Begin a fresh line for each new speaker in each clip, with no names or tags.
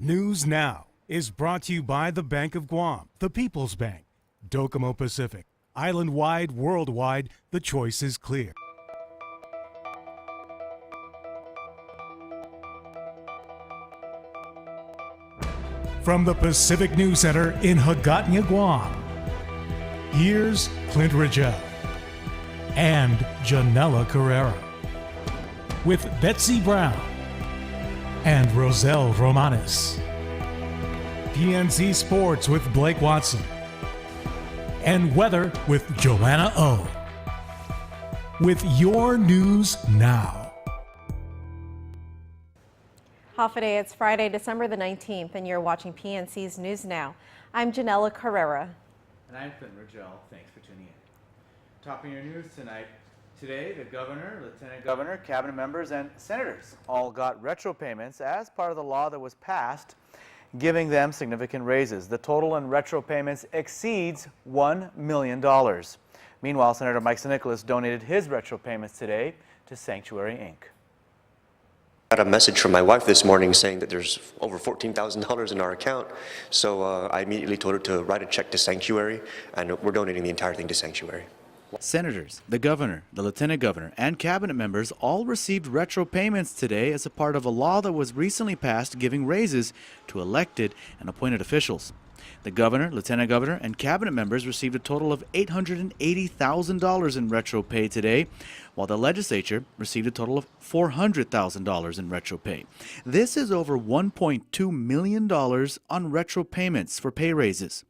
News Now is brought to you by the Bank of Guam, the People's Bank, Docomo Pacific. Island-wide, worldwide, the choice is clear. From the Pacific News Center in Hagåtña, Guam, here's Clint Rigel and Janella Carrera with Betsy Brown and Roselle Romanes. PNC Sports with Blake Watson. And weather with Joanna O. With your news now.
Half a day, it's Friday, December the 19th, and you're watching PNC's News Now. I'm Janella Carrera.
And I'm Clint Rigel. Thanks for tuning in. Topping your news tonight. Today, the governor, lieutenant governor, cabinet members, and senators all got retro payments as part of the law that was passed, giving them significant raises. The total in retro payments exceeds $1 million. Meanwhile, Senator Mike Nicholas donated his retro payments today to Sanctuary, Inc.
I got a message from my wife this morning saying that there's over $14,000 in our account, so I immediately told her to write a check to Sanctuary, and we're donating the entire thing to Sanctuary.
Senators, the governor, the lieutenant governor, and cabinet members all received retro payments today as a part of a law that was recently passed giving raises to elected and appointed officials. The governor, lieutenant governor, and cabinet members received a total of $880,000 in retro pay today, while the legislature received a total of $400,000 in retro pay. This is over $1.2 million on retro payments for pay raises.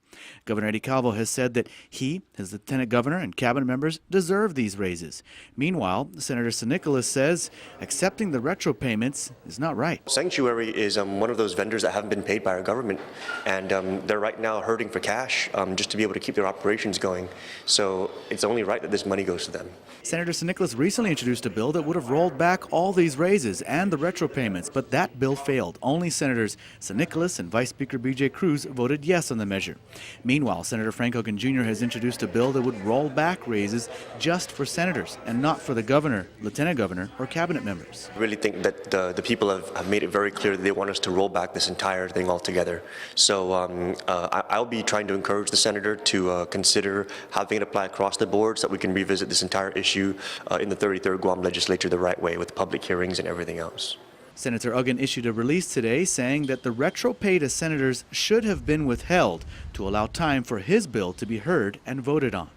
Governor Eddie Calvo has said that he, his lieutenant governor, and cabinet members deserve these raises. Meanwhile, Senator San Nicolas says accepting the retro payments is not right.
Sanctuary is one of those vendors that haven't been paid by our government, and they're right now hurting for cash just to be able to keep their operations going. So it's only right that this money goes to them.
Senator San Nicolas recently introduced a bill that would have rolled back all these raises and the retro payments, but that bill failed. Only Senators San Nicolas and Vice Speaker B.J. Cruz voted yes on the measure. Meanwhile, Senator Frank Hogan Jr. has introduced a bill that would roll back raises just for senators and not for the governor, lieutenant governor, or cabinet members.
I really think that the people have made it very clear that they want us to roll back this entire thing altogether. So I'll be trying to encourage the senator to consider having it apply across the board so that we can revisit this entire issue in the 33rd Guam legislature the right way with public hearings and everything else.
Senator Uggan issued a release today saying that the retro pay to senators should have been withheld to allow time for his bill to be heard and voted on.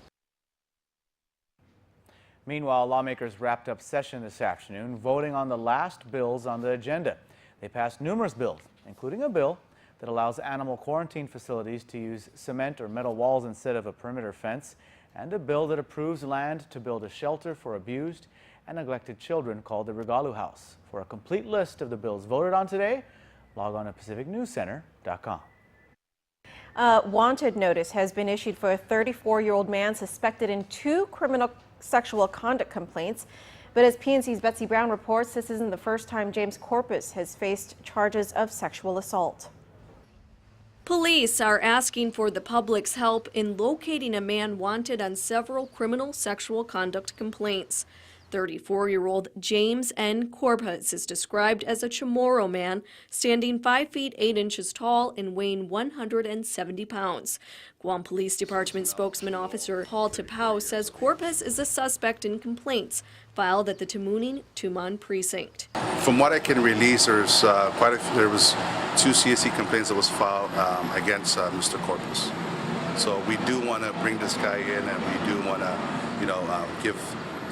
Meanwhile, lawmakers wrapped up session this afternoon voting on the last bills on the agenda. They passed numerous bills, including a bill that allows animal quarantine facilities to use cement or metal walls instead of a perimeter fence, and a bill that approves land to build a shelter for abused and neglected children called the Regalu House. For a complete list of the bills voted on today, log on to PacificNewsCenter.com.
A wanted notice has been issued for a 34-year-old man suspected in 2 criminal sexual conduct complaints. But as PNC's Betsy Brown reports, this isn't the first time James Corpus has faced charges of sexual assault.
Police are asking for the public's help in locating a man wanted on several criminal sexual conduct complaints. 34-year-old James N. Corpus is described as a Chamorro man, standing 5 feet 8 inches tall and weighing 170 pounds. Guam Police Department spokesman Officer Paul Tapau says Corpus is a suspect in complaints filed at the Tamuning Tumon precinct.
From what I can release, there was 2 CSE complaints that was filed against Mr. Corpus. So we do want to bring this guy in, and we do want to, give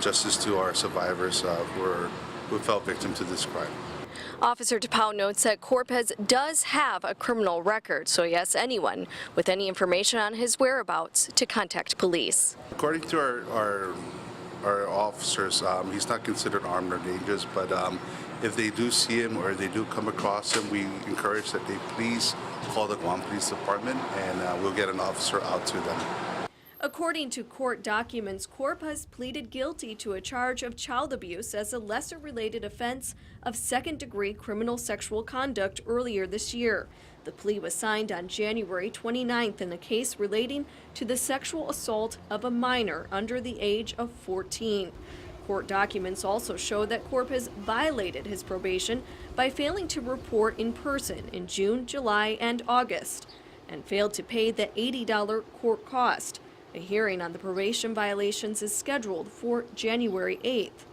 justice to our survivors who fell victim to this crime.
Officer Tapau notes that Corpus does have a criminal record, so he asks anyone with any information on his whereabouts to contact police.
According to our officers, he's not considered armed or dangerous, but if they do see him or they do come across him, we encourage that they please call the Guam Police Department, and we'll get an officer out to them.
According to court documents, Corpus pleaded guilty to a charge of child abuse as a lesser-related offense of second-degree criminal sexual conduct earlier this year. The plea was signed on January 29th in a case relating to the sexual assault of a minor under the age of 14. Court documents also show that Corpus violated his probation by failing to report in person in June, July, and August, and failed to pay the $80 court cost. A hearing on the probation violations is scheduled for January 8th.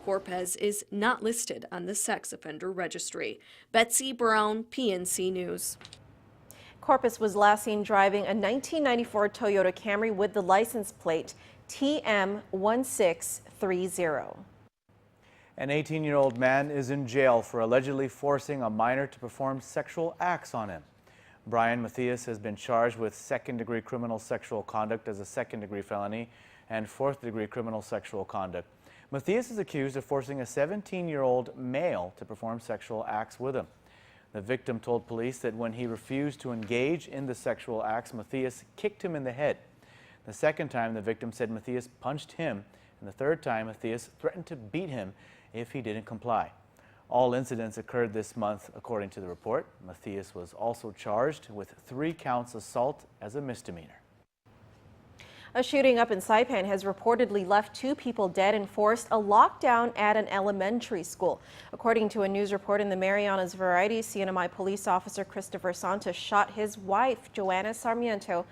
Corpus is not listed on the sex offender registry. Betsy Brown, PNC News.
Corpus was last seen driving a 1994 Toyota Camry with the license plate TM1630.
An 18-year-old man is in jail for allegedly forcing a minor to perform sexual acts on him. Brian Matthias has been charged with second-degree criminal sexual conduct as a second-degree felony and fourth-degree criminal sexual conduct. Matthias is accused of forcing a 17-year-old male to perform sexual acts with him. The victim told police that when he refused to engage in the sexual acts, Matthias kicked him in the head. The second time, the victim said Matthias punched him, and the third time, Matthias threatened to beat him if he didn't comply. All incidents occurred this month, according to the report. Matthias was also charged with 3 counts assault as a misdemeanor.
A shooting up in Saipan has reportedly left 2 people dead and forced a lockdown at an elementary school. According to a news report in the Marianas Variety, CNMI police officer Christopher Santos shot his wife, Joanna Sarmiento,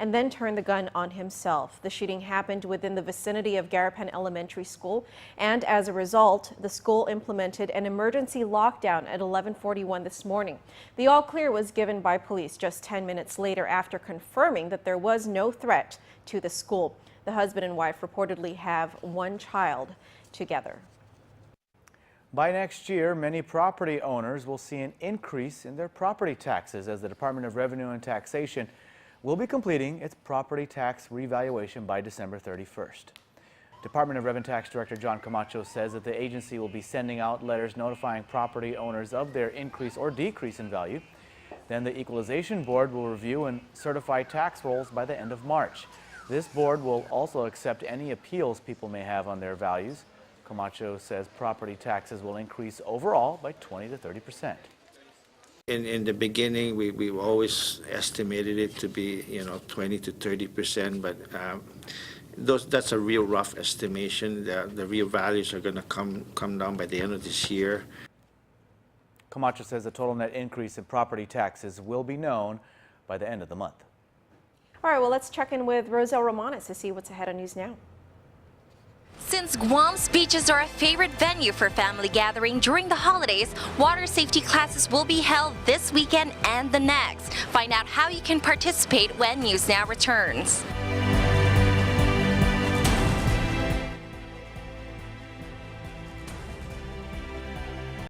and then turned the gun on himself. The shooting happened within the vicinity of Garapan Elementary School, and as a result, the school implemented an emergency lockdown at 11:41 this morning. The all clear was given by police just 10 minutes later after confirming that there was no threat to the school. The husband and wife reportedly have 1 child together.
By next year, many property owners will see an increase in their property taxes as the Department of Revenue and Taxation will be completing its property tax revaluation by December 31st. Department of Revenue and Tax Director John Camacho says that the agency will be sending out letters notifying property owners of their increase or decrease in value. Then the Equalization Board will review and certify tax rolls by the end of March. This board will also accept any appeals people may have on their values. Camacho says property taxes will increase overall by 20 to 30%.
In the beginning, we always estimated it to be 20 to 30%, but that's a real rough estimation. The real values are going to come down by the end of this year.
Camacho says the total net increase in property taxes will be known by the end of the month.
All right, well, let's check in with Roselle Romanes to see what's ahead on News Now.
Since Guam's beaches are a favorite venue for family gathering during the holidays, water safety classes will be held this weekend and the next. Find out how you can participate when News Now returns.